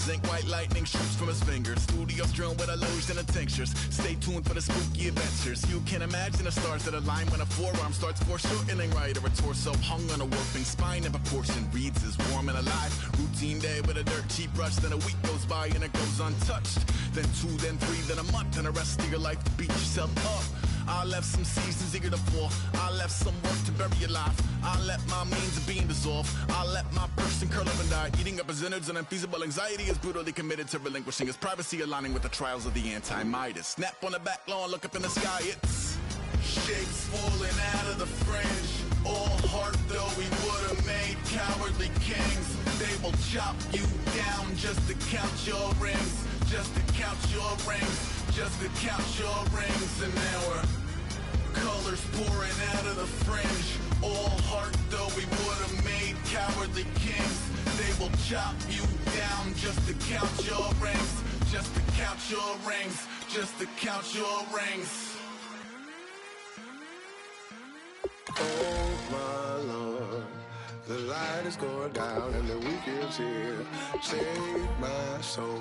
zinc white lightning shoots from his fingers. Studios strewn with illusion and tinctures. Stay tuned for the spooky adventures. You can imagine the stars that align when a forearm starts foreshortening right, or a torso hung on a warping spine in proportion. Reads as warm and alive. Routine day with a dirt cheap brush. Then a week goes by and it goes untouched. Then 2, then 3, then a month, and the rest of your life to beat yourself up. I left some seasons eager to fall. I left some work to bury your life. I let my means of being dissolved. I let my person curl up and die. Eating up his innards and unfeasible anxiety is brutally committed to relinquishing his privacy, aligning with the trials of the anti-Midas. Snap on the back lawn, look up in the sky, it's shapes falling out of the fringe. All heart though we would've made cowardly kings. They will chop you down just to count your rings. Just to count your rings. Just to count your rings. And now we're colors pouring out of the fringe. All heart though we would've made cowardly kings. They will chop you down just to count your rings. Just to count your rings. Just to count your rings. Oh my Lord, the light is going down and the weekend's here. Save my soul.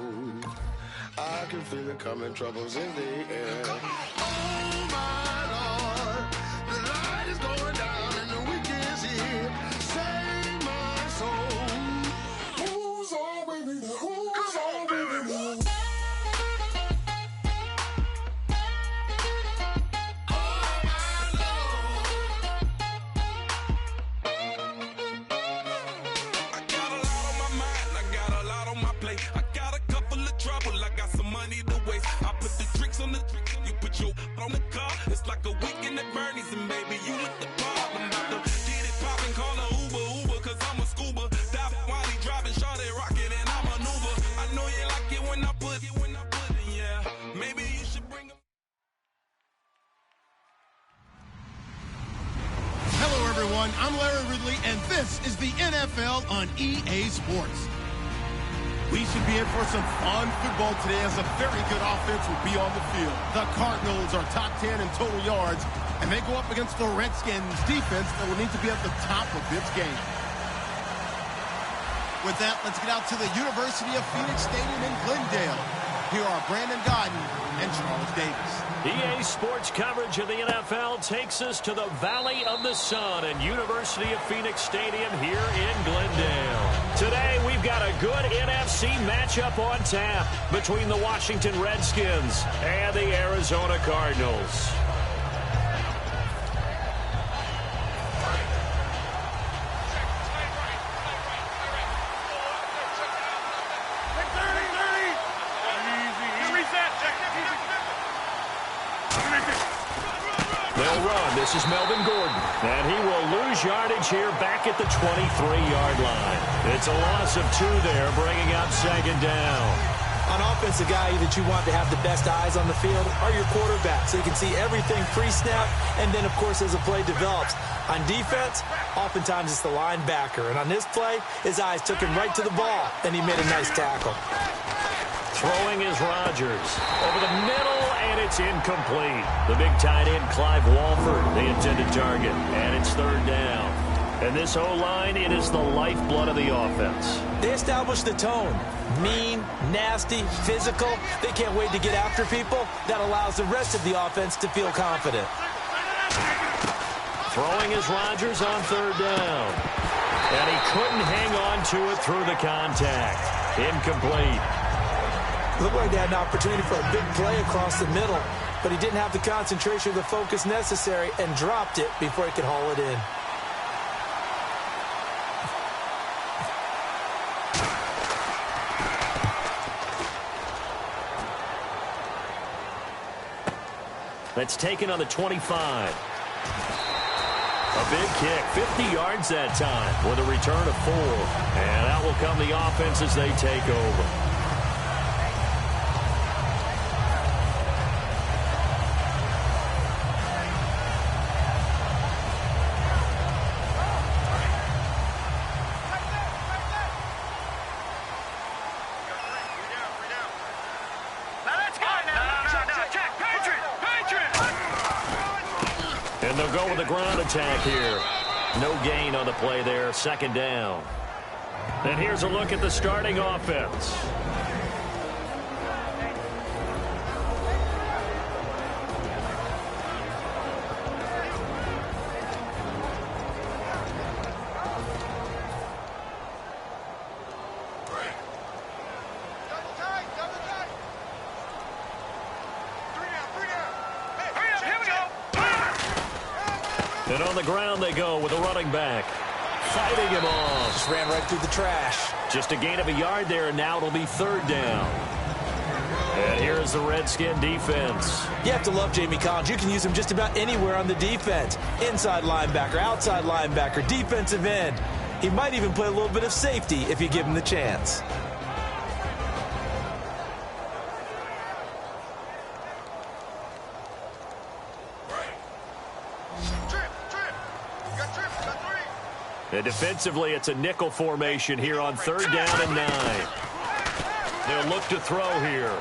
I can feel it coming, troubles in the air. Oh my Lord, the light is going down and the weekend's here. Save my soul. Who's all baby now? Who's all baby now? On the car, it's like a weekend at Bernie's, and baby, you look the part. I'm about to get it poppin', call a Uber, cause I'm a scuba. Dive while he driving, shot it, rocket, and I maneuver. I know you like it when I put it, yeah. Maybe you should bring them. Hello, everyone. I'm Larry Ridley, and this is the NFL on EA Sports. We should be in for some fun football today as a very good offense will be on the field. The Cardinals are top 10 in total yards, and they go up against the Redskins defense that will need to be at the top of this game. With that, let's get out to the University of Phoenix Stadium in Glendale. Here are Brandon Godden and Charles Davis. EA Sports coverage of the NFL takes us to the Valley of the Sun and University of Phoenix Stadium here in Glendale. Today, we've got a good NFC matchup on tap between the Washington Redskins and the Arizona Cardinals. They'll run. This is Melvin Gordon. And he will lose yardage here back at the 23-yard line. It's a loss of 2 there, bringing up second down. On offense, the guy that you want to have the best eyes on the field are your quarterback, so you can see everything pre-snap, and then, of course, as the play develops. On defense, oftentimes it's the linebacker. And on this play, his eyes took him right to the ball, and he made a nice tackle. Throwing is Rodgers. Over the middle, and it's incomplete. The big tight end, Clive Walford, the intended target. And it's third down. And this O-line, it is the lifeblood of the offense. They established the tone. Mean, nasty, physical. They can't wait to get after people. That allows the rest of the offense to feel confident. Throwing is Rodgers on third down. And he couldn't hang on to it through the contact. Incomplete. Looked like they had an opportunity for a big play across the middle, but he didn't have the concentration or the focus necessary and dropped it before he could haul it in. That's taken on the 25. A big kick, 50 yards that time with a return of 4. And out will come the offense as they take over. And they'll go with the ground attack here. No gain on the play there, second down. And here's a look at the starting offense. And on the ground they go with a running back. Fighting him off. Just ran right through the trash. Just a gain of a yard there, and now it'll be 3rd down. And here's the Redskin defense. You have to love Jamie Collins. You can use him just about anywhere on the defense. Inside linebacker, outside linebacker, defensive end. He might even play a little bit of safety if you give him the chance. And defensively, it's a nickel formation here on 3rd down and 9. They'll look to throw here.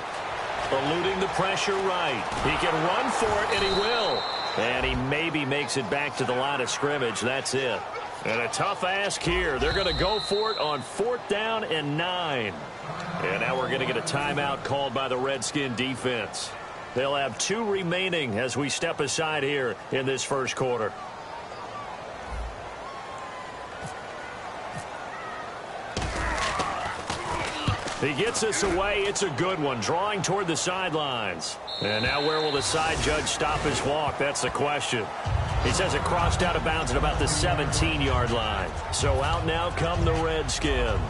Eluding the pressure right. He can run for it, and he will. And he maybe makes it back to the line of scrimmage. That's it. And a tough ask here. They're going to go for it on 4th down and 9. And now we're going to get a timeout called by the Redskin defense. They'll have 2 remaining as we step aside here in this first quarter. He gets us away. It's a good one. Drawing toward the sidelines. And now where will the side judge stop his walk? That's the question. He says it crossed out of bounds at about the 17-yard line. So out now come the Redskins.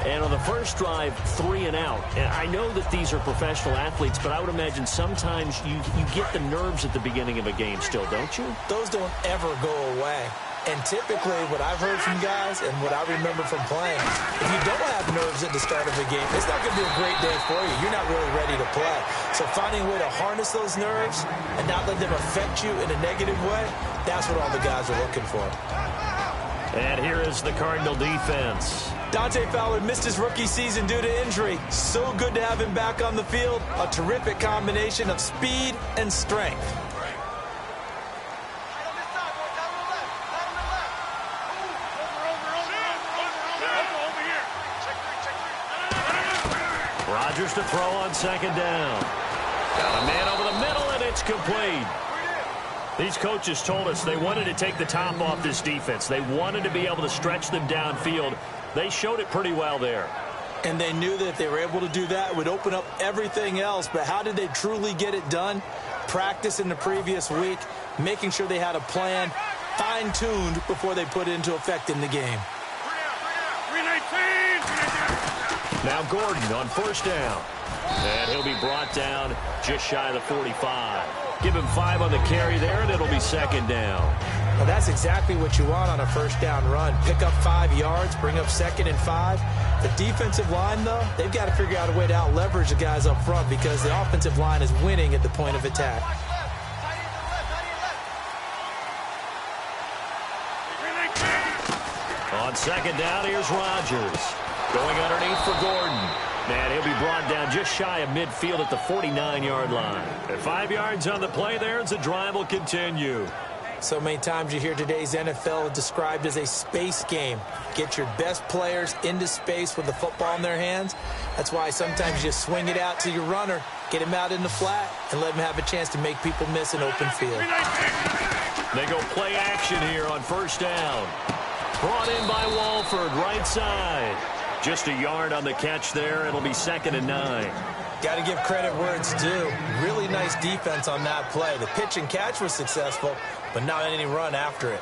And on the first drive, 3 and out. And I know that these are professional athletes, but I would imagine sometimes you get the nerves at the beginning of a game still, don't you? Those don't ever go away. And typically, what I've heard from guys and what I remember from playing, if you don't have nerves at the start of a game, it's not going to be a great day for you. You're not really ready to play. So finding a way to harness those nerves and not let them affect you in a negative way, that's what all the guys are looking for. And here is the Cardinal defense. Dante Fowler missed his rookie season due to injury. So good to have him back on the field. A terrific combination of speed and strength. Rodgers to throw on 2nd down. Got a man over the middle, and it's complete. These coaches told us they wanted to take the top off this defense. They wanted to be able to stretch them downfield. They showed it pretty well there. And they knew that if they were able to do that, it would open up everything else. But how did they truly get it done? Practice in the previous week, making sure they had a plan, fine-tuned before they put it into effect in the game. Now Gordon on 1st down. And he'll be brought down just shy of the 45. Give him 5 on the carry there, and it'll be 2nd down. Well, that's exactly what you want on a 1st down run. Pick up 5 yards, bring up 2nd and 5. The defensive line, though, they've got to figure out a way to out-leverage the guys up front because the offensive line is winning at the point of attack. On 2nd down, here's Rodgers. Going underneath for Gordon. And he'll be brought down just shy of midfield at the 49-yard line. And 5 yards on the play there as the drive will continue. So many times you hear today's NFL described as a space game. Get your best players into space with the football in their hands. That's why sometimes you just swing it out to your runner, get him out in the flat, and let him have a chance to make people miss an open field. They go play action here on 1st down. Brought in by Walford, right side. Just a yard on the catch there. It'll be 2nd and 9. Got to give credit where it's due. Really nice defense on that play. The pitch and catch was successful, but not any run after it.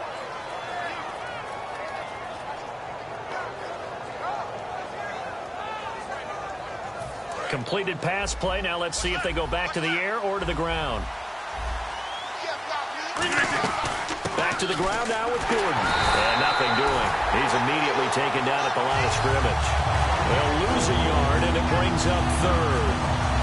Completed pass play. Now let's see if they go back to the air or to the ground. Back to the ground now with Gordon. And nothing doing. He's immediately taken down at the line of scrimmage. They'll lose a yard, and it brings up 3rd.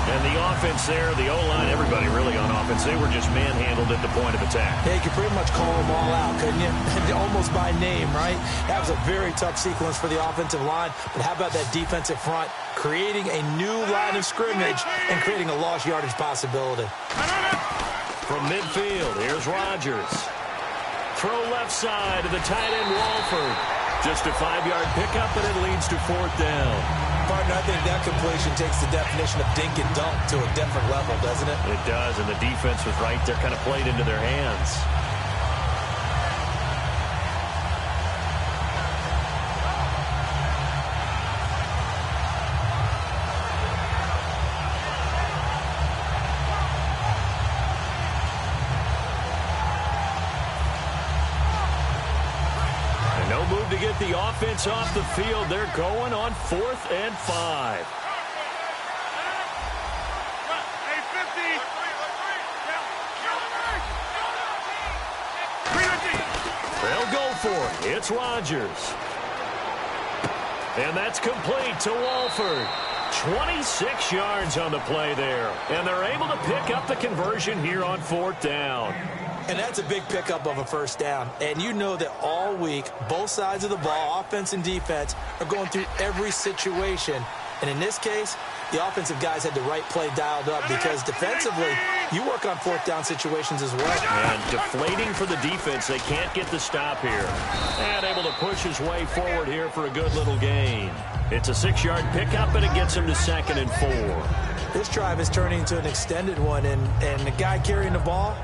And the offense there, the O-line, everybody really on offense, they were just manhandled at the point of attack. Yeah, you could pretty much call them all out, couldn't you? Almost by name, right? That was a very tough sequence for the offensive line. But how about that defensive front creating a new line of scrimmage and creating a lost yardage possibility? From midfield, here's Rodgers. Throw left side to the tight end, Walford. Just a 5-yard pickup, and it leads to 4th down. Partner, I think that completion takes the definition of dink and dunk to a different level, doesn't it? It does, and the defense was right there, kind of played into their hands. To get the offense off the field. They're going on 4th and 5. They'll go for it. It's Rodgers. And that's complete to Walford. 26 yards on the play there. And they're able to pick up the conversion here on 4th down. And that's a big pickup of a 1st down. And you know that all week, both sides of the ball, offense and defense, are going through every situation. And in this case, the offensive guys had the right play dialed up because defensively, you work on 4th down situations as well. And deflating for the defense. They can't get the stop here. And able to push his way forward here for a good little gain. It's a 6-yard pickup, and it gets him to 2nd and 4. This drive is turning into an extended one, and the guy carrying the ball,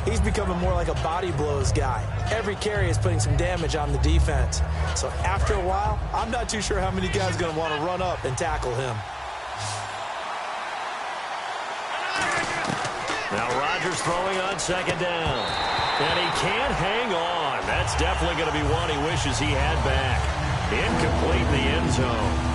he's becoming more like a body blows guy. Every carry is putting some damage on the defense. So after a while, I'm not too sure how many guys are going to want to run up and tackle him. Now Rodgers throwing on 2nd down. And he can't hang on. That's definitely going to be one he wishes he had back. Incomplete in the end zone.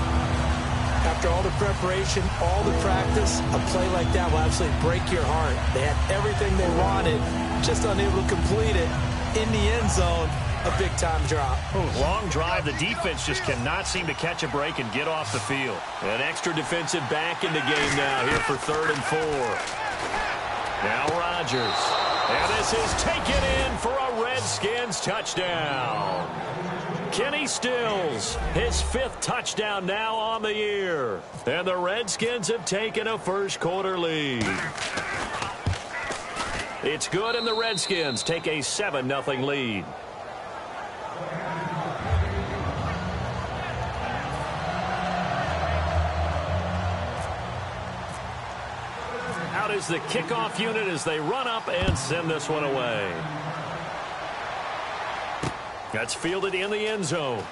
After all the preparation, all the practice, a play like that will absolutely break your heart. They had everything they wanted, just unable to complete it. In the end zone, a big-time drop. Long drive. The defense just cannot seem to catch a break and get off the field. An extra defensive back in the game now here for 3rd and 4. Now Rodgers. And this is taken in for a Redskins touchdown. Kenny Stills, his 5th touchdown now on the year. And the Redskins have taken a first-quarter lead. It's good, and the Redskins take a 7-0 lead. Out is the kickoff unit as they run up and send this one away. That's fielded in the end zone.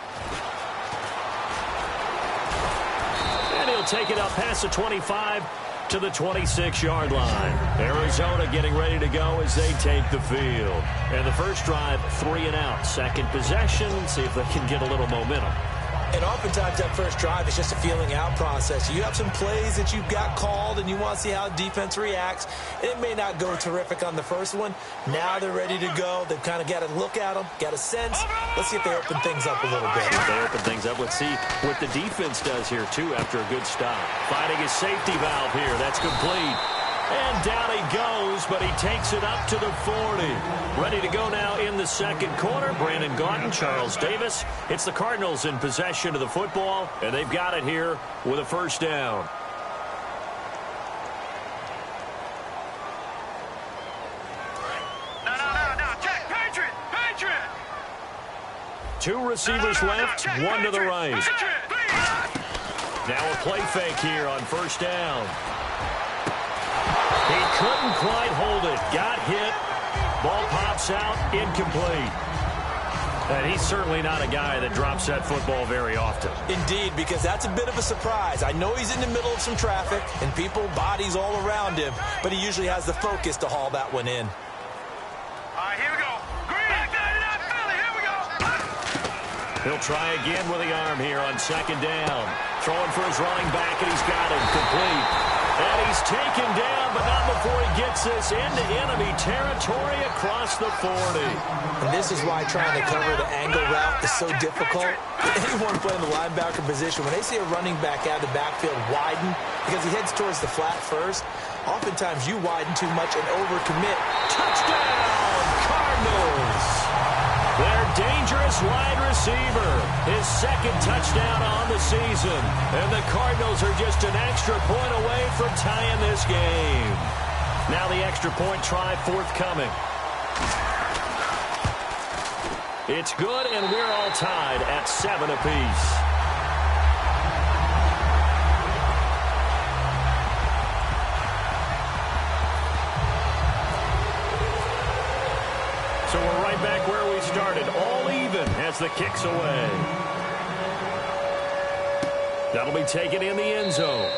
And he'll take it up past the 25 to the 26-yard line. Arizona getting ready to go as they take the field. And the first drive, 3 and out. Second possession, see if they can get a little momentum. And oftentimes that first drive is just a feeling out process. You have some plays that you've got called and you want to see how defense reacts. And it may not go terrific on the first one. Now they're ready to go. They've kind of got to look at them, got a sense. Let's see if they open things up a little bit. If they open things up, let's see what the defense does here, too, after a good stop. Finding his safety valve here. That's complete. And down he goes, but he takes it up to the 40. Ready to go now in the second quarter. Brandon Gaudin, Charles Davis. It's the Cardinals in possession of the football, and they've got it here with a first down. No. Check. Patriot. 2 receivers left, 1 to the right. Now a play fake here on first down. He couldn't quite hold it. Got hit. Ball pops out. Incomplete. And he's certainly not a guy that drops that football very often. Indeed, because that's a bit of a surprise. I know he's in the middle of some traffic and people, bodies all around him, but he usually has the focus to haul that one in. All right, here we go. Green. Here we go. He'll try again with the arm here on second down. Throwing for his running back, and he's got him complete. And he's taken down, but not before he gets this into enemy territory across the 40. And this is why trying to cover the angle route is so difficult. Anyone playing the linebacker position, when they see a running back out of the backfield widen, because he heads towards the flat first, oftentimes you widen too much and overcommit. Touchdown, Cardinals! Their dangerous wide receiver, his second touchdown on the season. And the Cardinals are just an extra point away from tying this game. Now the extra point try forthcoming. It's good, and we're all tied at 7 apiece. So we're right back where we started, all even as the kick's away. That'll be taken in the end zone.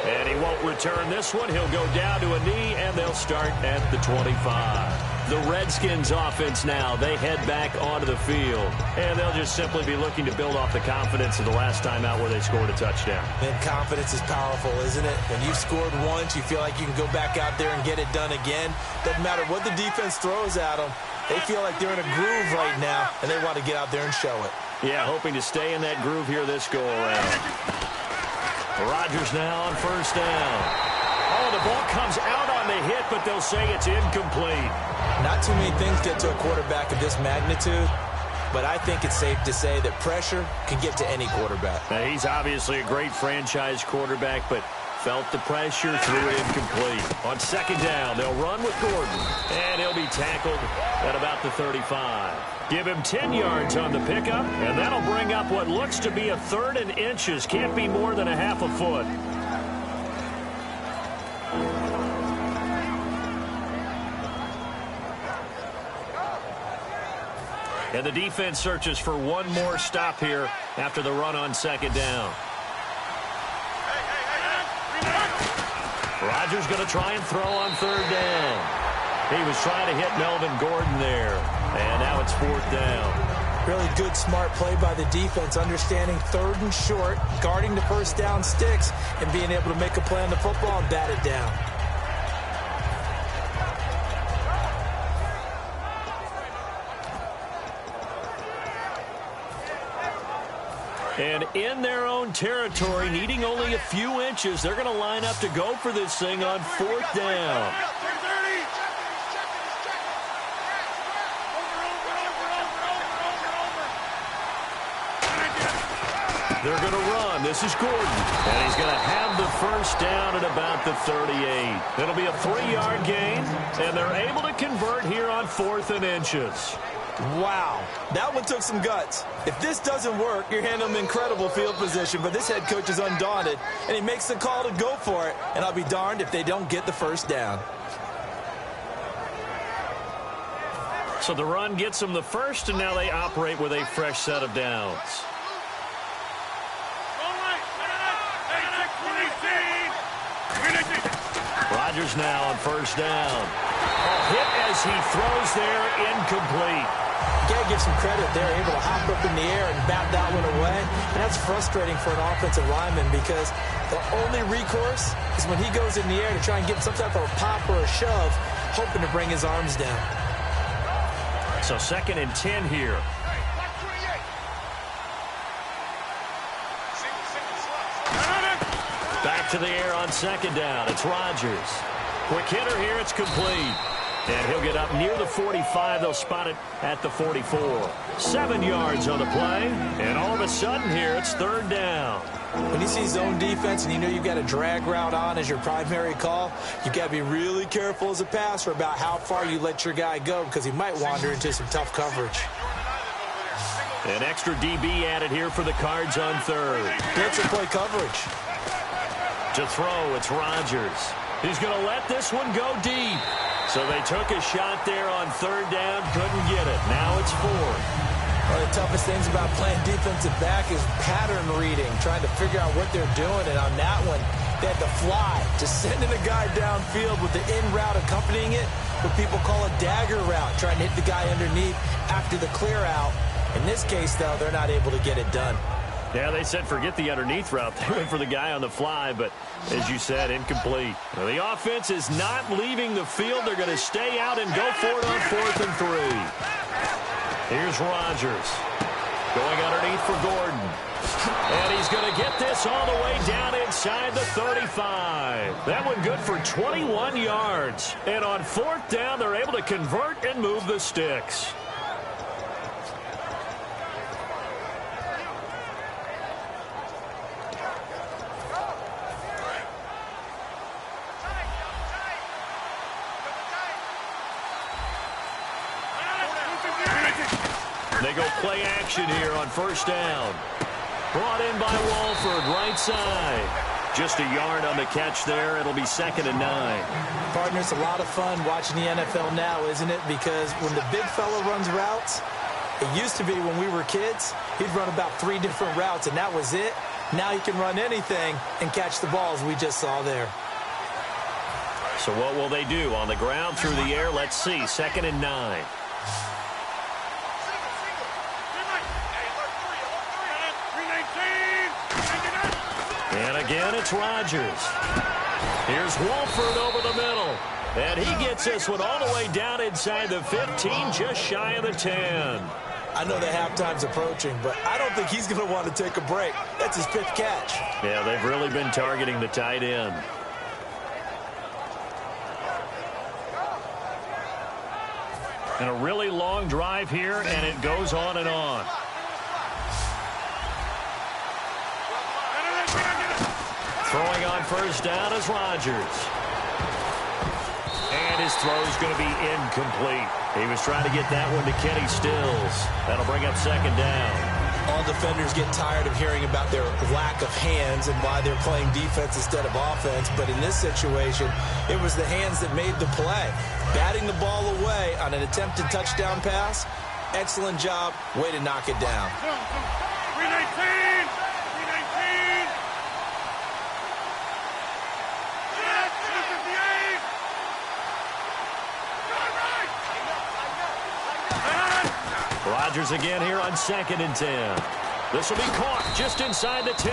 And he won't return this one. He'll go down to a knee, and they'll start at the 25. The Redskins offense now, they head back onto the field. And they'll just simply be looking to build off the confidence of the last time out where they scored a touchdown. And confidence is powerful, isn't it? When you've scored once, you feel like you can go back out there and get it done again. Doesn't matter what the defense throws at them. They feel like they're in a groove right now, and they want to get out there and show it. Yeah, hoping to stay in that groove here this go-around. Rodgers now on first down. Oh, the ball comes out on the hit, but they'll say it's incomplete. Not too many things get to a quarterback of this magnitude, but I think it's safe to say that pressure can get to any quarterback. Now, he's obviously a great franchise quarterback, but felt the pressure, threw it incomplete. On second down, they'll run with Gordon, and he'll be tackled at about the 35. Give him 10 yards on the pickup, and that'll bring up what looks to be a 3rd and inches. Can't be more than a half a foot. And the defense searches for one more stop here after the run on second down. Rodgers going to try and throw on third down. He was trying to hit Melvin Gordon there. And now it's 4th down. Really good, smart play by the defense, understanding 3rd and short, guarding the first down sticks, and being able to make a play on the football and bat it down. And in their own territory, needing only a few inches, they're going to line up to go for this thing on 4th down. They're going to run. This is Gordon. And he's going to have the first down at about the 38. It'll be a 3-yard gain, and they're able to convert here on 4th and inches. Wow, that one took some guts. If this doesn't work, you're handing them incredible field position, but this head coach is undaunted, and he makes the call to go for it, and I'll be darned if they don't get the first down. So the run gets them the first, and now they operate with a fresh set of downs. Rodgers now on first down. Hit as he throws there, incomplete. Got to give some credit. They're able to hop up in the air and bat that one away. And that's frustrating for an offensive lineman because the only recourse is when he goes in the air to try and get some type of a pop or a shove, hoping to bring his arms down. So 2nd and 10 here. Back to the air on second down. It's Rodgers. Quick hitter here. It's complete. And he'll get up near the 45. They'll spot it at the 44. 7 yards on the play. And all of a sudden here, it's 3rd down. When you see zone defense and you know you've got a drag route on as your primary call, you've got to be really careful as a passer about how far you let your guy go because he might wander into some tough coverage. An extra DB added here for the Cards on 3rd. Blitz and play coverage. To throw, it's Rodgers. He's going to let this one go deep. So they took a shot there on 3rd down, couldn't get it. Now it's 4th. One of the toughest things about playing defensive back is pattern reading, trying to figure out what they're doing. And on that one, they had to fly, just sending a guy downfield with the in route accompanying it, what people call a dagger route, trying to hit the guy underneath after the clear out. In this case, though, they're not able to get it done. Yeah, they said forget the underneath route. They went for the guy on the fly, but as you said, incomplete. Well, the offense is not leaving the field. They're going to stay out and go for it on 4th and 3. Here's Rodgers going underneath for Gordon. And he's going to get this all the way down inside the 35. That one good for 21 yards. And on 4th down, they're able to convert and move the sticks. They go play action here on first down. Brought in by Walford, right side. Just a yard on the catch there. It'll be 2nd and 9. Partner, it's a lot of fun watching the NFL now, isn't it? Because when the big fella runs routes, it used to be when we were kids, he'd run about 3 different routes, and that was it. Now he can run anything and catch the balls we just saw there. So what will they do? On the ground, through the air, let's see. 2nd and 9. And again, it's Rodgers. Here's Walford over the middle. And he gets this one all the way down inside the 15, just shy of the 10. I know the halftime's approaching, but I don't think he's going to want to take a break. That's his 5th catch. Yeah, they've really been targeting the tight end. And a really long drive here, and it goes on and on. Throwing on first down is Rodgers. And his throw's going to be incomplete. He was trying to get that one to Kenny Stills. That'll bring up 2nd down. All defenders get tired of hearing about their lack of hands and why they're playing defense instead of offense. But in this situation, it was the hands that made the play. Batting the ball away on an attempted touchdown pass. Excellent job. Way to knock it down. 319! 319! Rodgers again here on 2nd and 10. This will be caught just inside the 10.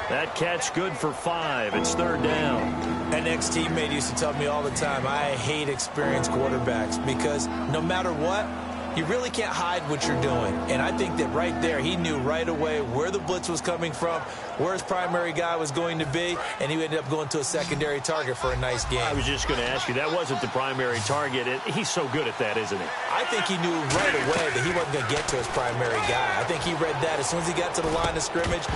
That catch good for 5. It's 3rd down. An ex-teammate used to tell me all the time, I hate experienced quarterbacks because no matter what, you really can't hide what you're doing. And I think that right there, he knew right away where the blitz was coming from, where his primary guy was going to be, and he ended up going to a secondary target for a nice game. I was just going to ask you, that wasn't the primary target. He's so good at that, isn't he? I think he knew right away that he wasn't going to get to his primary guy. I think he read that as soon as he got to the line of scrimmage,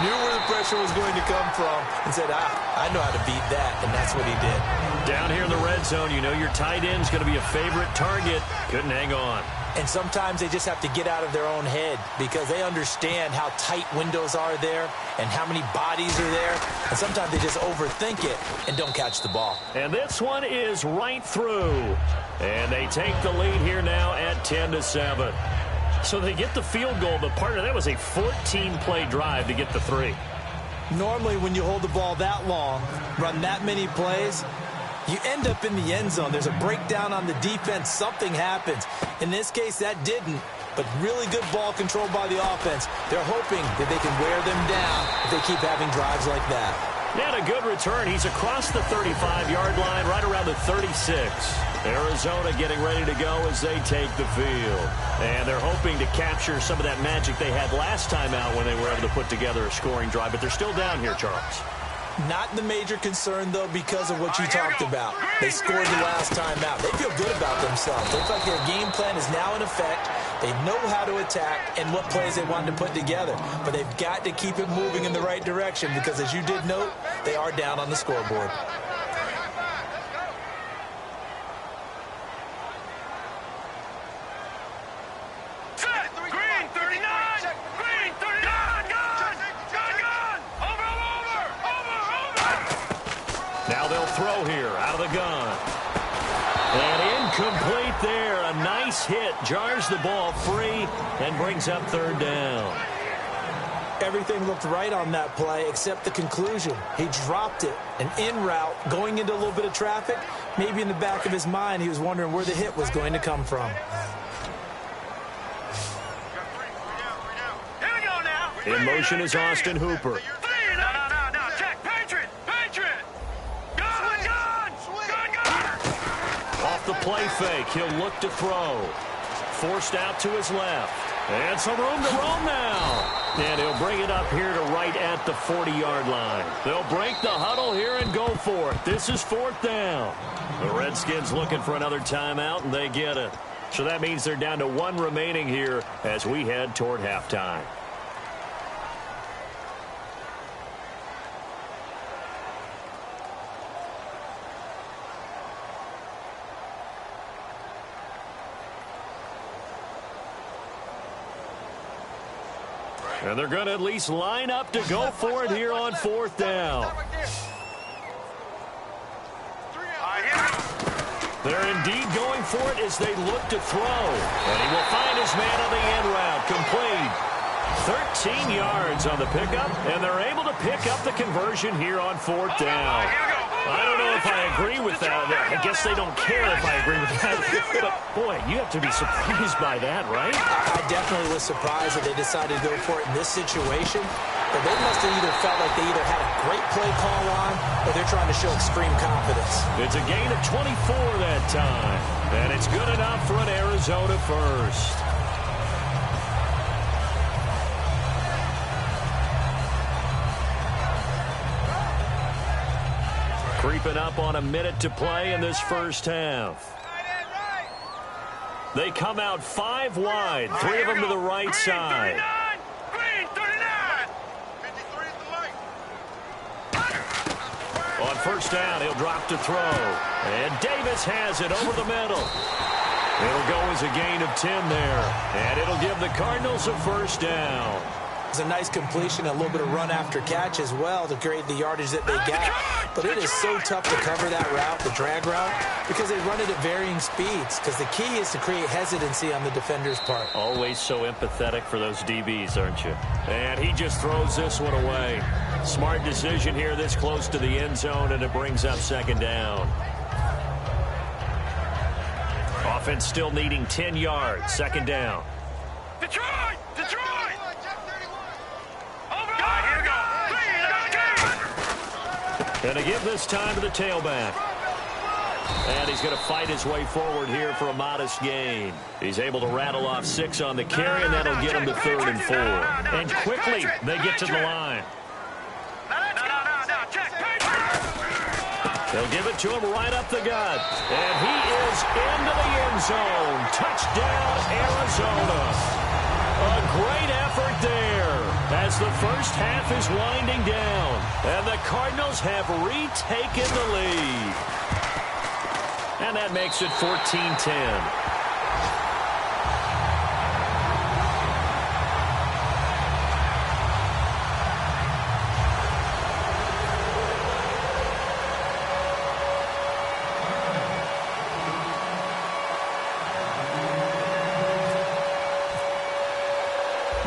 knew where the pressure was going to come from, and said, I know how to beat that, and that's what he did. Down here in the red zone, you know your tight end's going to be a favorite target. Couldn't hang on. And sometimes they just have to get out of their own head because they understand how tight windows are there and how many bodies are there. And sometimes they just overthink it and don't catch the ball. And this one is right through. And they take the lead here now at 10-7. So they get the field goal, but partner, that was a 14-play drive to get the 3. Normally when you hold the ball that long, run that many plays, you end up in the end zone. There's a breakdown on the defense. Something happens. In this case, that didn't. But really good ball control by the offense. They're hoping that they can wear them down if they keep having drives like that. And a good return. He's across the 35-yard line, right around the 36. Arizona getting ready to go as they take the field. And they're hoping to capture some of that magic they had last time out when they were able to put together a scoring drive. But they're still down here, Charles. Not the major concern, though, because of what you talked about. They scored the last time out. They feel good about themselves. They look like their game plan is now in effect. They know how to attack and what plays they want to put together. But they've got to keep it moving in the right direction because, as you did note, they are down on the scoreboard. Now they'll throw here out of the gun. And incomplete there. A nice hit. Jars the ball free and brings up 3rd down. Everything looked right on that play except the conclusion. He dropped it. An in route going into a little bit of traffic. Maybe in the back of his mind he was wondering where the hit was going to come from. In motion is Austin Hooper. Off the play fake, he'll look to throw. Forced out to his left. And some room to roam now. And he'll bring it up here to right at the 40-yard line. They'll break the huddle here and go for it. This is 4th down. The Redskins looking for another timeout, and they get it. So that means they're down to 1 remaining here as we head toward halftime. And they're going to at least line up to go for it here on 4th down. They're indeed going for it as they look to throw. And he will find his man on the end route. Complete. 13 yards on the pickup, and they're able to pick up the conversion here on 4th down. I don't know if I agree with that. I guess they don't care if I agree with that. But, boy, you have to be surprised by that, right? I definitely was surprised that they decided to go for it in this situation. But they must have either felt like they either had a great play call on or they're trying to show extreme confidence. It's a gain of 24 that time. And it's good enough for an Arizona first. Creeping up on a minute to play in this first half. They come out 5 wide, 3 of them to the right side. On first down, he'll drop to throw. And Davis has it over the middle. It'll go as a gain of 10 there. And it'll give the Cardinals a first down. It's a nice completion, a little bit of run after catch as well to create the yardage that they got. But it is so tough to cover that route, the drag route, because they run it at varying speeds. Because the key is to create hesitancy on the defender's part. Always so empathetic for those DBs, aren't you? And he just throws this one away. Smart decision here this close to the end zone, and it brings up 2nd down. Offense still needing 10 yards. 2nd down. Detroit! Detroit! And to give this time to the tailback. And he's going to fight his way forward here for a modest gain. He's able to rattle off 6 on the carry, and that'll get him to 3rd and 4. And quickly, they get to the line. They'll give it to him right up the gut. And he is into the end zone. Touchdown, Arizona. A great effort there as the first half is winding down. And the Cardinals have retaken the lead. And that makes it 14-10.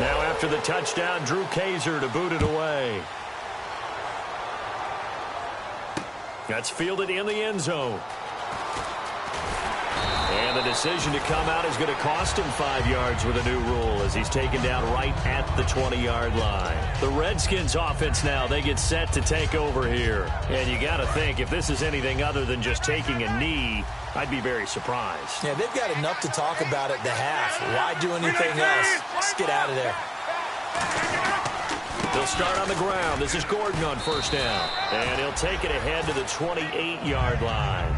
Now after the touchdown, Drew Kaiser to boot it away. That's fielded in the end zone. And the decision to come out is going to cost him 5 yards with a new rule as he's taken down right at the 20-yard line. The Redskins offense now, they get set to take over here. And you got to think, if this is anything other than just taking a knee, I'd be very surprised. Yeah, they've got enough to talk about at the half. Why do anything else? Just get out of there. They'll start on the ground. This is Gordon on first down. And he'll take it ahead to the 28-yard line.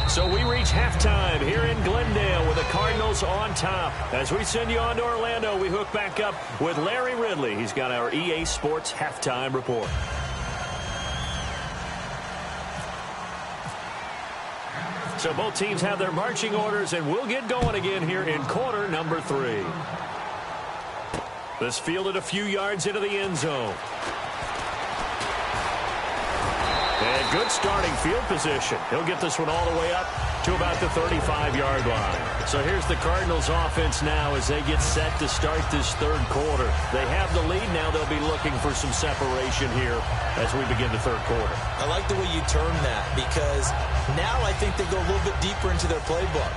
So we reach halftime here in Glendale with the Cardinals on top. As we send you on to Orlando, we hook back up with Larry Ridley. He's got our EA Sports halftime report. So both teams have their marching orders, and we'll get going again here in quarter number 3. This fielded a few yards into the end zone. And good starting field position. He'll get this one all the way up to about the 35-yard line. So here's the Cardinals offense now as they get set to start this 3rd quarter. They have the lead now. They'll be looking for some separation here as we begin the 3rd quarter. I like the way you term that because now I think they go a little bit deeper into their playbook.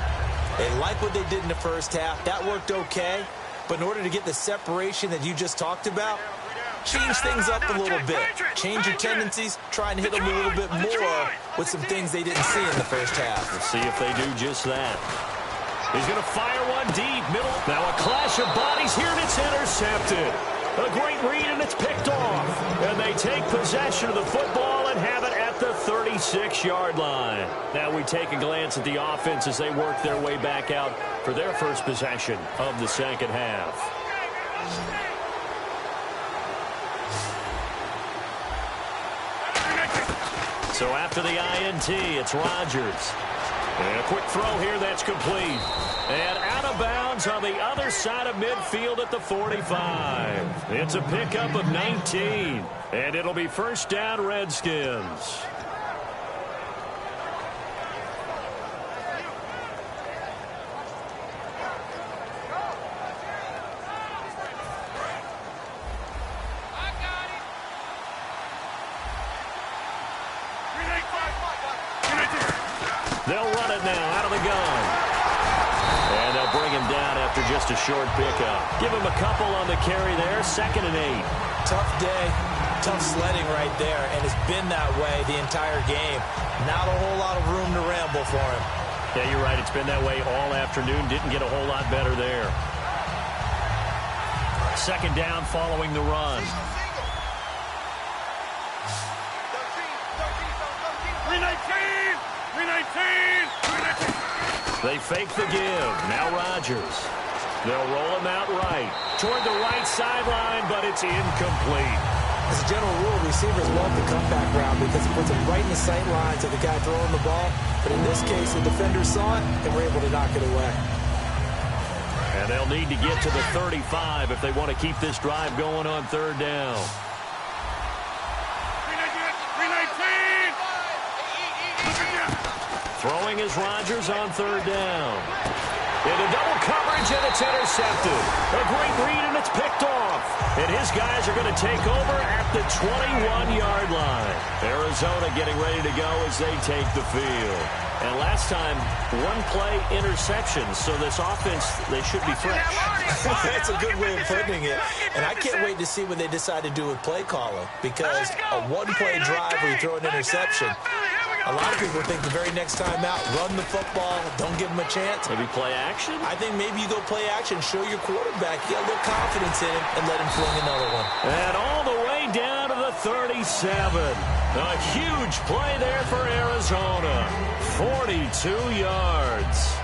They like what they did in the first half. That worked okay. But in order to get the separation that you just talked about, change things up a little bit. Change your tendencies. Try and hit them a little bit more with some things they didn't see in the first half. We'll see if they do just that. He's going to fire one deep. Middle. Now a clash of bodies here, and it's intercepted. A great read, and it's picked off. And they take possession of the football and have it at the 36-yard line. Now we take a glance at the offense as they work their way back out for their first possession of the second half. So after the INT, it's Rodgers. And a quick throw here that's complete. And out out of bounds on the other side of midfield at the 45. It's a pickup of 19, and it'll be first down, Redskins. They'll run it now out of the gun. And they'll bring him down after just a short pickup. Give him a couple on the carry there. 2nd and 8. Tough day, tough sledding right there, and it's been that way the entire game. Not a whole lot of room to ramble for him. Yeah, you're right. It's been that way all afternoon. Didn't get a whole lot better there. 2nd down following the run. They fake the give. Now Rodgers. They'll roll him out right. Toward the right sideline, but it's incomplete. As a general rule, receivers love the comeback route because it puts them right in the sight lines of the guy throwing the ball. But in this case, the defender saw it and were able to knock it away. And they'll need to get to the 35 if they want to keep this drive going on 3rd down. Throwing is Rodgers on 3rd down. Into double coverage, and it's intercepted. A great read, and it's picked off. And his guys are going to take over at the 21-yard line. Arizona getting ready to go as they take the field. And last time, 1-play interception, so this offense, they should be fresh. That's a good way of putting it. And I can't wait to see what they decide to do with play calling, because a 1-play drive where you throw an interception, a lot of people think the very next time out, run the football, don't give them a chance. Maybe play action? I think maybe you go play action, show your quarterback, you got a little confidence in him, and let him fling another one. And all the way down to the 37. A huge play there for Arizona. 42 yards.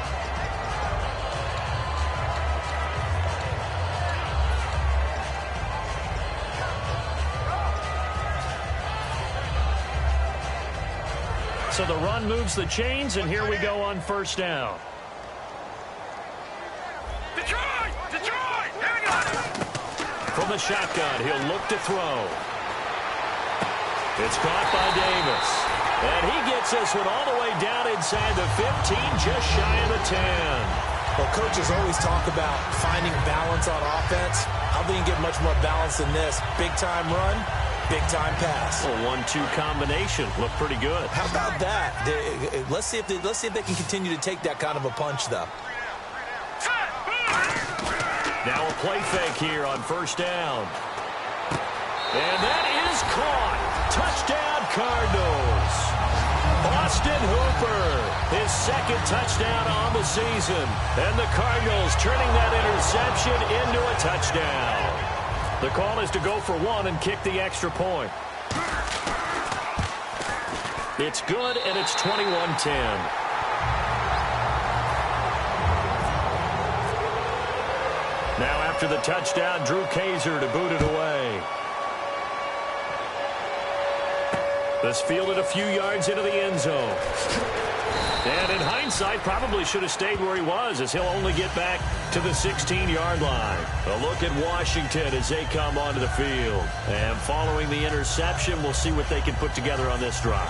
So the run moves the chains, and here we go on 1st down. Detroit! Detroit! Here we go! From the shotgun, he'll look to throw. It's caught by Davis. And he gets this one all the way down inside the 15, just shy of the 10. Well, coaches always talk about finding balance on offense. I don't think you get much more balance than this. Big-time run, big-time pass. A 1-2 combination. Looked pretty good. How about that? Let's see if they can continue to take that kind of a punch, though. Now a play fake here on 1st down. And that is caught. Touchdown, Cardinals. Austin Hooper, his 2nd touchdown on the season. And the Cardinals turning that interception into a touchdown. The call is to go for 1 and kick the extra point. It's good, and it's 21-10. Now after the touchdown, Drew Kaiser to boot it away. This fielded a few yards into the end zone. And in hindsight, probably should have stayed where he was, as he'll only get back to the 16-yard line. A look at Washington as they come onto the field. And following the interception, we'll see what they can put together on this drive.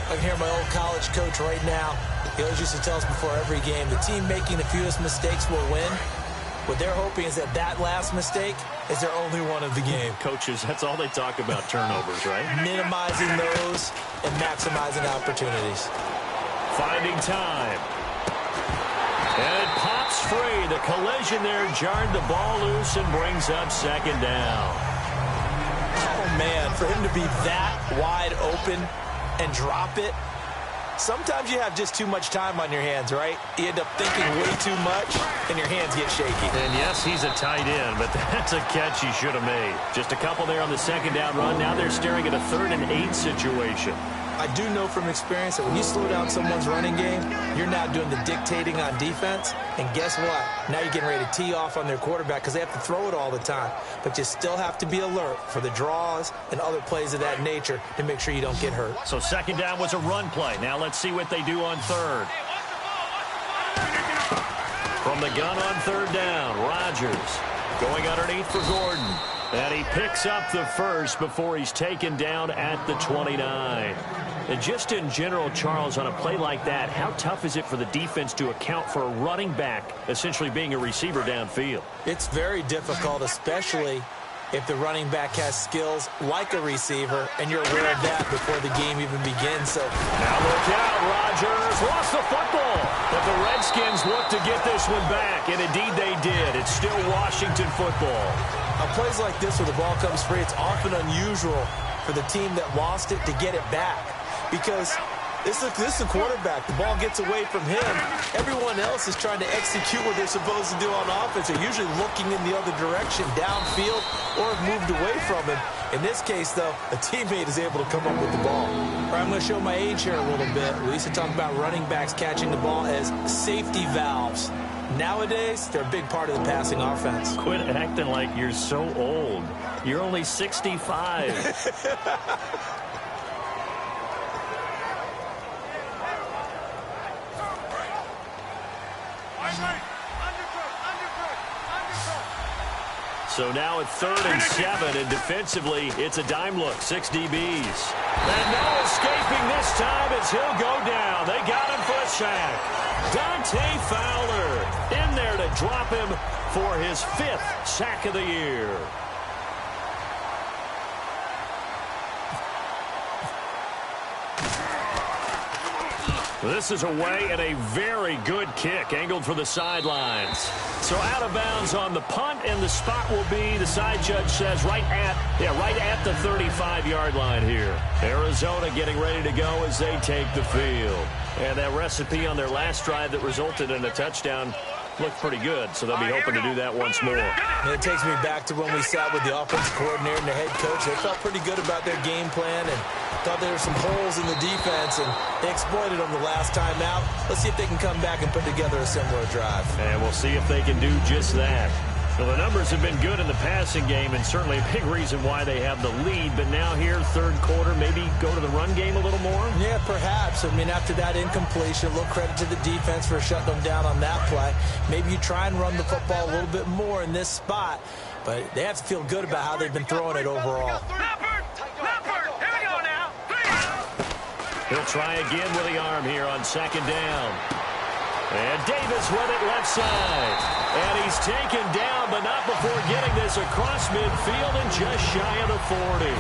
I can hear my old college coach right now. He always used to tell us before every game, the team making the fewest mistakes will win. What they're hoping is that last mistake is their only one of the game. Coaches, that's all they talk about, turnovers, right? Minimizing those and maximizing opportunities. Finding time. And it pops free. The collision there jarred the ball loose and brings up 2nd down. Oh, man, for him to be that wide open and drop it, sometimes you have just too much time on your hands, right? You end up thinking way too much, and your hands get shaky. And yes, he's a tight end, but that's a catch he should have made. Just a couple there on the 2nd down run. Now they're staring at a 3rd and 8 situation. I do know from experience that when you slow down someone's running game, you're now doing the dictating on defense. And guess what? Now you're getting ready to tee off on their quarterback because they have to throw it all the time. But you still have to be alert for the draws and other plays of that nature to make sure you don't get hurt. So 2nd down was a run play. Now let's see what they do on 3rd. From From the gun on third down, Rodgers going underneath for Gordon. And he picks up the first before he's taken down at the 29. And just in general, Charles, on a play like that, how tough is it for the defense to account for a running back essentially being a receiver downfield? It's very difficult, especially if the running back has skills like a receiver, and you're aware of that before the game even begins. So now look out, Rodgers lost the football, but the Redskins look to get this one back, and indeed they did. It's still Washington football. On plays like this where the ball comes free, it's often unusual for the team that lost it to get it back, because this is the quarterback. The ball gets away from him. Everyone else is trying to execute what they're supposed to do on offense. They're usually looking in the other direction, downfield, or have moved away from him. In this case, though, a teammate is able to come up with the ball. All right, I'm going to show my age here a little bit. We used to talk about running backs catching the ball as safety valves. Nowadays, they're a big part of the passing offense. Quit acting like you're so old. You're only 65. So now it's 3rd and 7, and defensively, it's a dime look, 6 DBs. And no escaping this time as he'll go down. They got him for a sack. Dante Fowler in there to drop him for his 5th sack of the year. This is away and a very good kick, angled for the sidelines. So out of bounds on the punt, and the spot will be, the side judge says, right at the 35-yard line here. Arizona getting ready to go as they take the field. And that recipe on their last drive that resulted in a touchdown looked pretty good, so they'll be hoping to do that once more. And it takes me back to when we sat with the offensive coordinator and the head coach. They felt pretty good about their game plan and thought there were some holes in the defense, and they exploited them the last time out. Let's see if they can come back and put together a similar drive. And we'll see if they can do just that. Well, the numbers have been good in the passing game, and certainly a big reason why they have the lead. But now here, third quarter, maybe go to the run game a little more? Yeah, perhaps. I mean, after that incompletion, a little credit to the defense for shutting them down on that play. Maybe you try and run the football a little bit more in this spot, but they have to feel good about how they've been throwing it overall. He'll try again with the arm here on 2nd down. And Davis with it left side. And he's taken down, but not before getting this across midfield and just shy of the 40.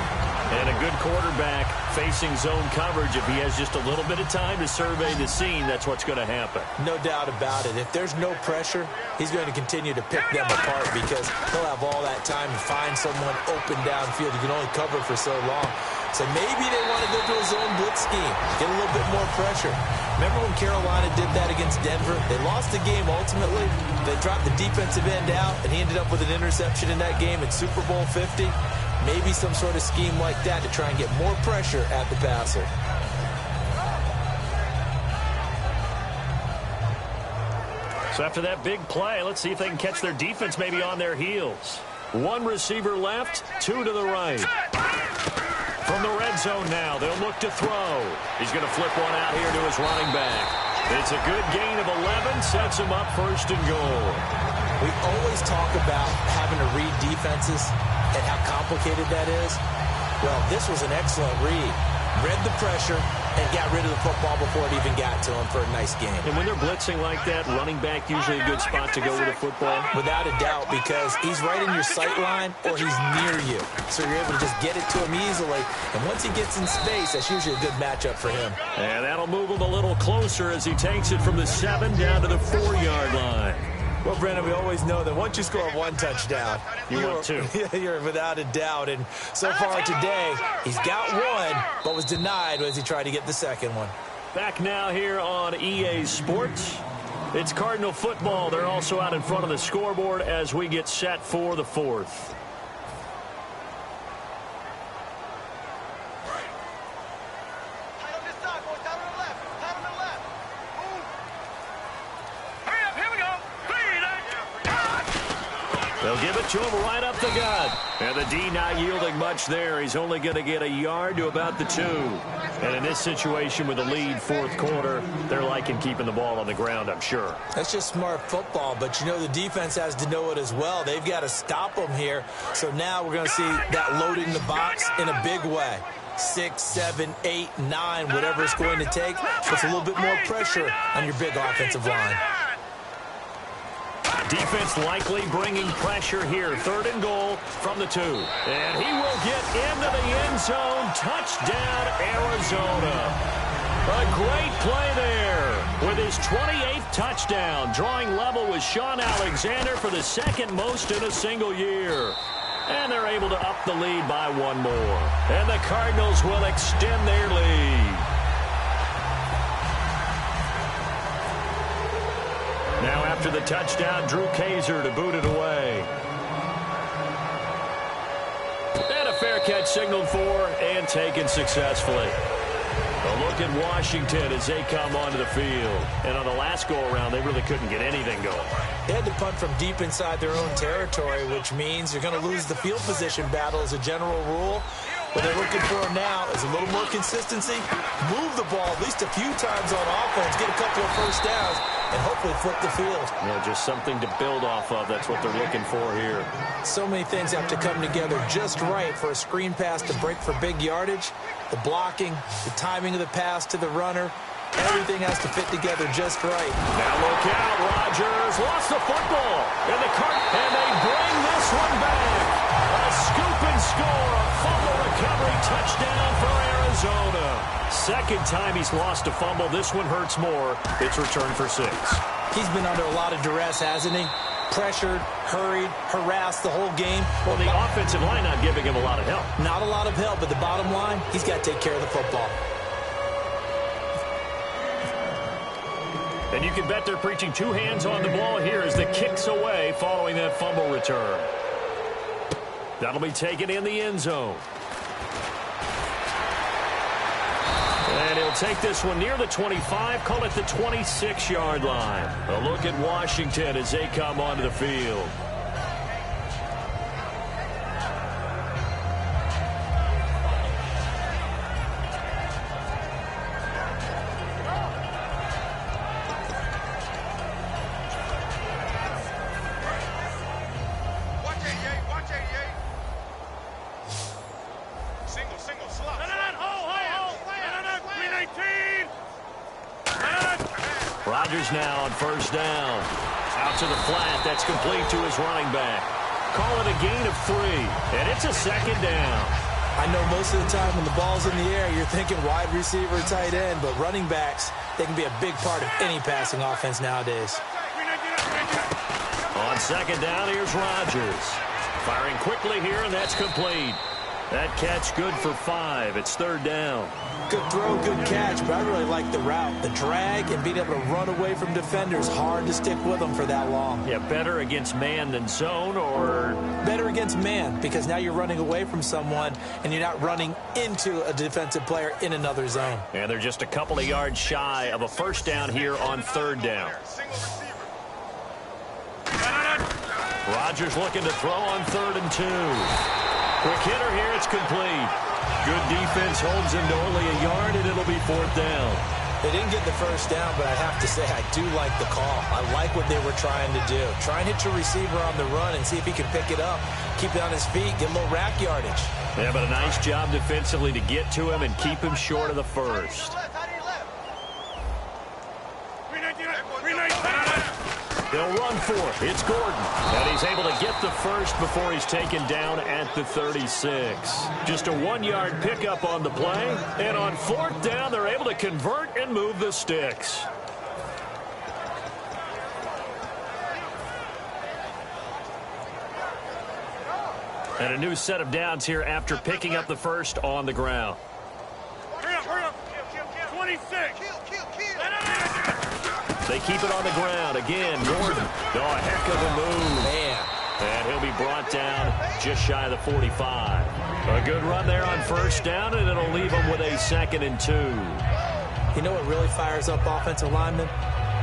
And a good quarterback facing zone coverage. If he has just a little bit of time to survey the scene, that's what's going to happen. No doubt about it. If there's no pressure, he's going to continue to pick them apart because he'll have all that time to find someone open downfield. You can only cover for so long. So maybe they want to go to a zone blitz scheme, get a little bit more pressure. Remember when Carolina did that against Denver? They lost the game ultimately. They dropped the defensive end out, and he ended up with an interception in that game in Super Bowl 50. Maybe some sort of scheme like that to try and get more pressure at the passer. So after that big play, let's see if they can catch their defense maybe on their heels. One receiver left, 2 to the right. From the red zone now, they'll look to throw. He's going to flip one out here to his running back. It's a good gain of 11, sets him up 1st and goal. We always talk about having to read defenses and how complicated that is. Well, this was an excellent read. Read the pressure and got rid of the football before it even got to him for a nice game. And when they're blitzing like that, running back usually a good spot to go with the football? Without a doubt, because he's right in your sight line or he's near you. So you're able to just get it to him easily. And once he gets in space, that's usually a good matchup for him. And that'll move him a little closer as he takes it from the 7 down to the 4-yard line. Well, Brennan, we always know that once you score 1 touchdown, you're 2. You're without a doubt. And so far today, he's got 1, but was denied as he tried to get the 2nd one. Back now here on EA Sports. It's Cardinal football. They're also out in front of the scoreboard as we get set for the 4th. They'll They'll give it to him right up the gut. And the D not yielding much there. He's only going to get a yard to about the 2. And in this situation with a lead fourth quarter, they're liking keeping the ball on the ground, I'm sure. That's just smart football, but you know the defense has to know it as well. They've got to stop them here. So now we're going to see that loading the box in a big way. 6, 7, 8, 9, whatever it's going to take, puts a little bit more pressure on your big offensive line. Defense likely bringing pressure here. 3rd and goal from the 2. And he will get into the end zone. Touchdown, Arizona. A great play there with his 28th touchdown. Drawing level with Sean Alexander for the 2nd most in a single year. And they're able to up the lead by 1 more. And the Cardinals will extend their lead. Now after the touchdown, Drew Kaiser to boot it away. And a fair catch signaled for and taken successfully. A look at Washington as they come onto the field. And on the last go-around, they really couldn't get anything going. They had to punt from deep inside their own territory, which means you're going to lose the field position battle as a general rule. What they're looking for now is a little more consistency, move the ball at least a few times on offense, get a couple of first downs, and hopefully flip the field. Yeah, just something to build off of. That's what they're looking for here. So many things have to come together just right for a screen pass to break for big yardage. The blocking, the timing of the pass to the runner, everything has to fit together just right. Now look out, Rodgers lost the football. And they bring this one back. A scoop and score, a fumble recovery touchdown for Arizona. 2nd time he's lost a fumble. This one hurts more. It's returned for 6. He's been under a lot of duress, hasn't he? Pressured, hurried, harassed the whole game. Well, the offensive line not giving him a lot of help. Not a lot of help, but the bottom line, he's got to take care of the football. And you can bet they're preaching 2 hands on the ball here as the kick's away following that fumble return. That'll be taken in the end zone. And he'll take this one near the 25, call it the 26-yard line. A look at Washington as they come onto the field. Rodgers now on 1st down. Out to the flat. That's complete to his running back. Call it a gain of 3. And it's a 2nd down. I know most of the time when the ball's in the air, you're thinking wide receiver, tight end. But running backs, they can be a big part of any passing offense nowadays. On 2nd down, here's Rodgers. Firing quickly here, and that's complete. That catch good for 5. It's 3rd down. Good throw, good catch, but I really like the route. The drag and being able to run away from defenders, hard to stick with them for that long. Yeah, better against man than zone, or? Better against man, because now you're running away from someone and you're not running into a defensive player in another zone. And they're just a couple of yards shy of a 1st down here on 3rd down. Rodgers looking to throw on 3rd and 2. Quick hitter here, it's complete. Good defense holds him to only a yard, and it'll be 4th down. They didn't get the 1st down, but I have to say I do like the call. I like what they were trying to do. Try and hit your receiver on the run and see if he can pick it up, keep it on his feet, get a little rack yardage. Yeah, but a nice job defensively to get to him and keep him short of the 1st. They'll run for it. It's Gordon. And he's able to get the 1st before he's taken down at the 36. Just a 1-yard pickup on the play. And on 4th down, they're able to convert and move the sticks. And a new set of downs here after picking up the 1st on the ground. Hurry up. 26. They keep it on the ground. Again, Gordon. Oh, a heck of a move. Man. And he'll be brought down just shy of the 45. A good run there on 1st down, and it'll leave him with a 2nd and 2. You know what really fires up offensive linemen?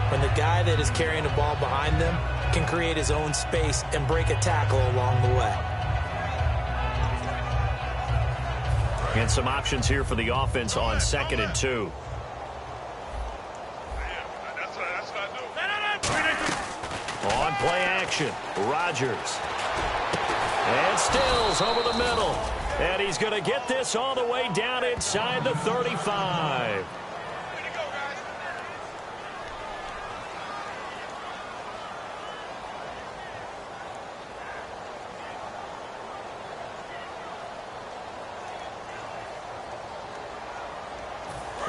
When the guy that is carrying the ball behind them can create his own space and break a tackle along the way. And some options here for the offense on 2nd and 2. On play action, Rodgers. And Stills over the middle. And he's going to get this all the way down inside the 35.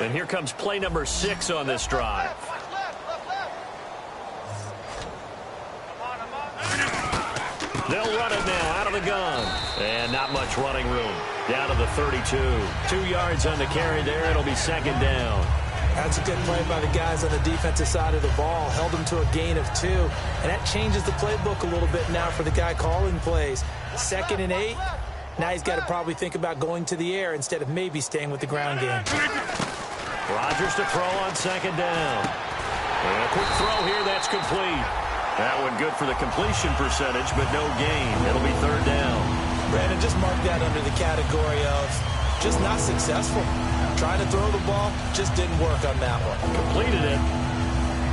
And here comes play number 6 on this drive. They'll run it now out of the gun. And not much running room. Down to the 32. 2 yards on the carry there. It'll be 2nd down. That's a good play by the guys on the defensive side of the ball. Held them to a gain of 2. And that changes the playbook a little bit now for the guy calling plays. 2nd and 8. Now he's got to probably think about going to the air instead of maybe staying with the ground game. Rodgers to throw on 2nd down. And a quick throw here. That's complete. That one good for the completion percentage, but no gain. It'll be 3rd down. Brandon, just mark that under the category of just not successful. Trying to throw the ball, just didn't work on that one. Completed it.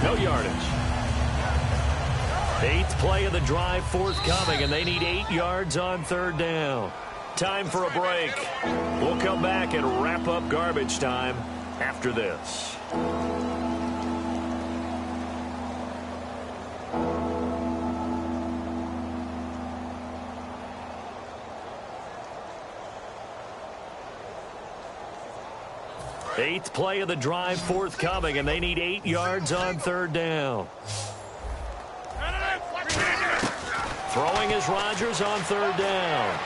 No yardage. 8th play of the drive forthcoming, and they need 8 yards on 3rd down. Time for a break. We'll come back and wrap up garbage time after this. Eighth play of the drive forthcoming, and they need 8 yards on 3rd down. Throwing is Rodgers on 3rd down.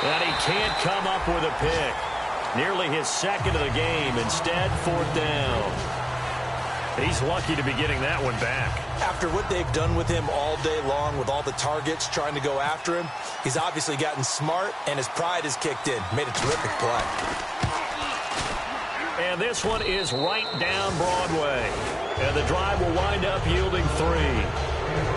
And he can't come up with a pick. Nearly his 2nd of the game. Instead, 4th down. He's lucky to be getting that one back. After what they've done with him all day long with all the targets trying to go after him, he's obviously gotten smart, and his pride has kicked in. Made a terrific play. And this one is right down Broadway. And the drive will wind up yielding 3.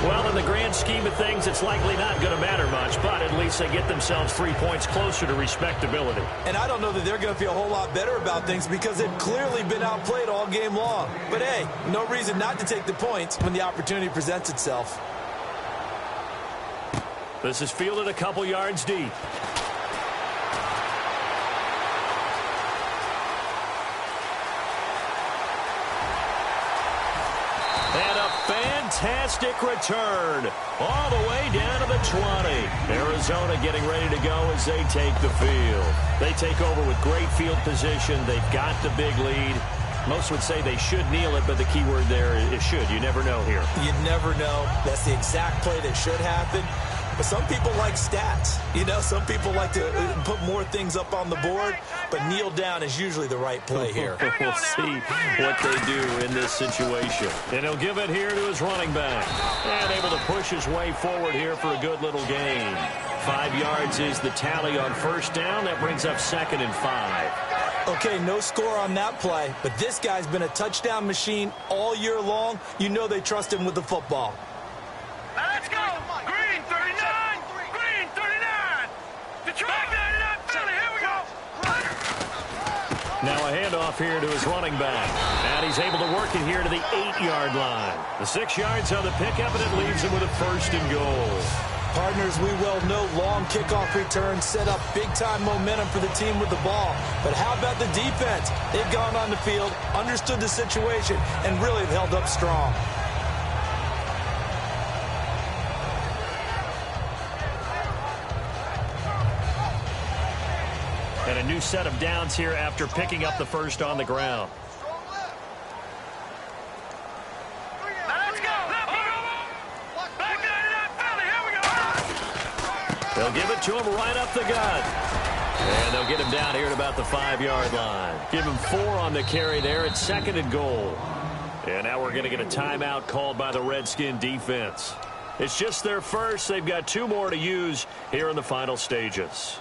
Well, in the grand scheme of things, it's likely not going to matter much, but at least they get themselves 3 points closer to respectability. And I don't know that they're going to feel a whole lot better about things because they've clearly been outplayed all game long. But, hey, no reason not to take the points when the opportunity presents itself. This is fielded a couple yards deep. And a fantastic return all the way down to the 20. Arizona getting ready to go as they take the field. They take over with great field position. They've got the big lead. Most would say they should kneel it, but the key word there is should. You never know here. You never know. That's the exact play that should happen. But some people like stats. You know, some people like to put more things up on the board, but kneel down is usually the right play here. We'll see what they do in this situation. And he'll give it here to his running back. And able to push his way forward here for a good little gain. 5 yards is the tally on 1st down. That brings up 2nd and 5. Okay, no score on that play, but this guy's been a touchdown machine all year long. You know they trust him with the football. Let's go! Green 39! Green 39! Detroit 99! Philly, here we go! Now a handoff here to his running back. And he's able to work it here to the 8-yard line. The 6 yards on the pickup, and it leaves him with a 1st and goal. Partners, we well know long kickoff returns set up big-time momentum for the team with the ball. But how about the defense? They've gone on the field, understood the situation, and really have held up strong. And a new set of downs here after picking up the 1st on the ground. Let's go! Back 99, Philly, here we go! They'll give it to him right up the gut. And they'll get him down here at about the 5-yard line. Give him 4 on the carry there at 2nd and goal. And now we're going to get a timeout called by the Redskin defense. It's just their first. They've got 2 more to use here in the final stages.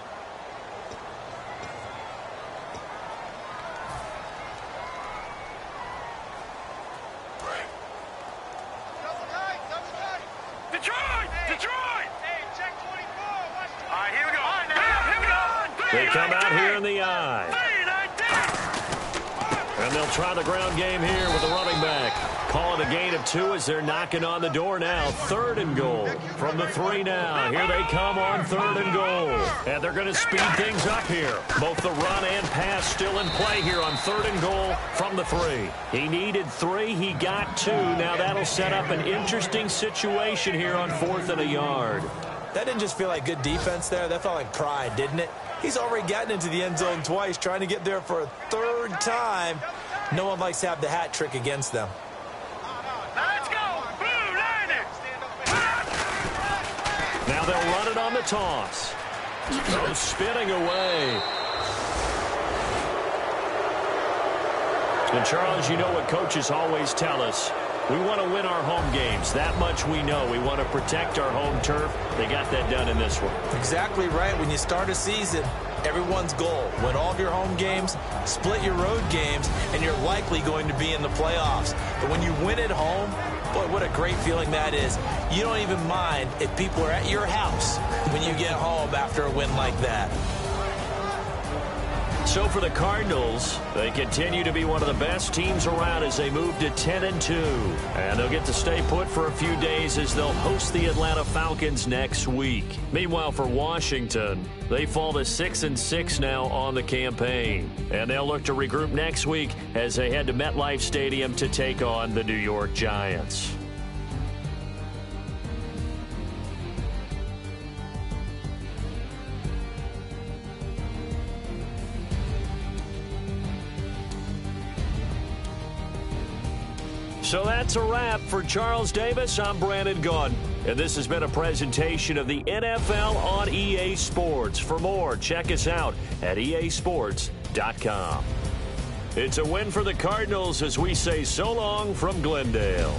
come out here in the eye. And they'll try the ground game here with the running back. Call it a gain of 2 as they're knocking on the door now. 3rd and goal from the 3 now. Here they come on 3rd and goal. And they're going to speed things up here. Both the run and pass still in play here on 3rd and goal from the 3. He needed 3. He got 2. Now that'll set up an interesting situation here on 4th and a yard. That didn't just feel like good defense there. That felt like pride, didn't it? He's already gotten into the end zone twice, trying to get there for a 3rd time. No one likes to have the hat trick against them. Let's go! Blue Niners! Now they'll run it on the toss. Goes spinning away. And Charles, you know what coaches always tell us. We want to win our home games. That much we know. We want to protect our home turf. They got that done in this one. Exactly right. When you start a season, everyone's goal: win all of your home games, split your road games, and you're likely going to be in the playoffs. But when you win at home, boy, what a great feeling that is. You don't even mind if people are at your house when you get home after a win like that. So for the Cardinals, they continue to be one of the best teams around as they move to 10-2. And they'll get to stay put for a few days as they'll host the Atlanta Falcons next week. Meanwhile, for Washington, they fall to 6-6 now on the campaign. And they'll look to regroup next week as they head to MetLife Stadium to take on the New York Giants. So that's a wrap. For Charles Davis, I'm Brandon Gaudin. And this has been a presentation of the NFL on EA Sports. For more, check us out at easports.com. It's a win for the Cardinals as we say so long from Glendale.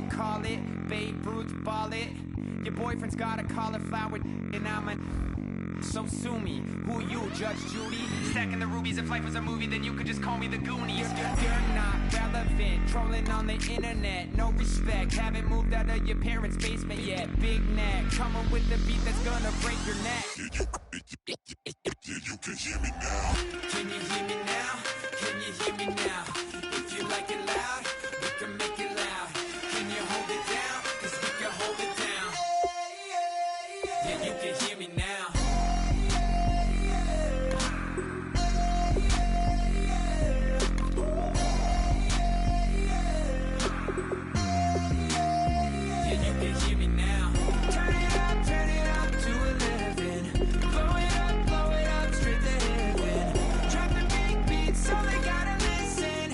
Call it, Babe Ruth ball it. Your boyfriend's got a cauliflower and I'm a... So sue me, who you, Judge Judy? Stacking the rubies, if life was a movie, then you could just call me the Goonies. You're not relevant, trolling on the internet, no respect. Haven't moved out of your parents' basement yet. Big neck, coming with the beat that's gonna break your neck. You can hear me now. Can you hear me now? Can you hear me now? If you like it loud, we can make it loud. Can you hold it down? 'Cause we can hold it down. Yeah, you can hear me now. Yeah, you can hear me now. Turn it up to 11. Blow it up, straight to heaven. Drop the big beats, so they gotta listen.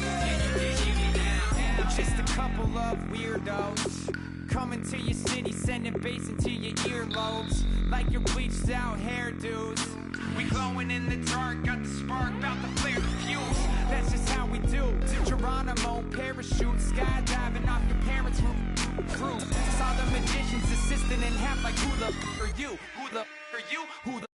Yeah, you can hear me now. We're just a couple of weirdos coming to your city, sending bass into your earlobes like your bleached out hairdos. We glowing in the dark, got the spark, about to flare the fuse. That's just how we do. Geronimo, parachute, skydiving off your parents' roof. Saw the magician's assistant in half like who the are you? Who the are you? Who the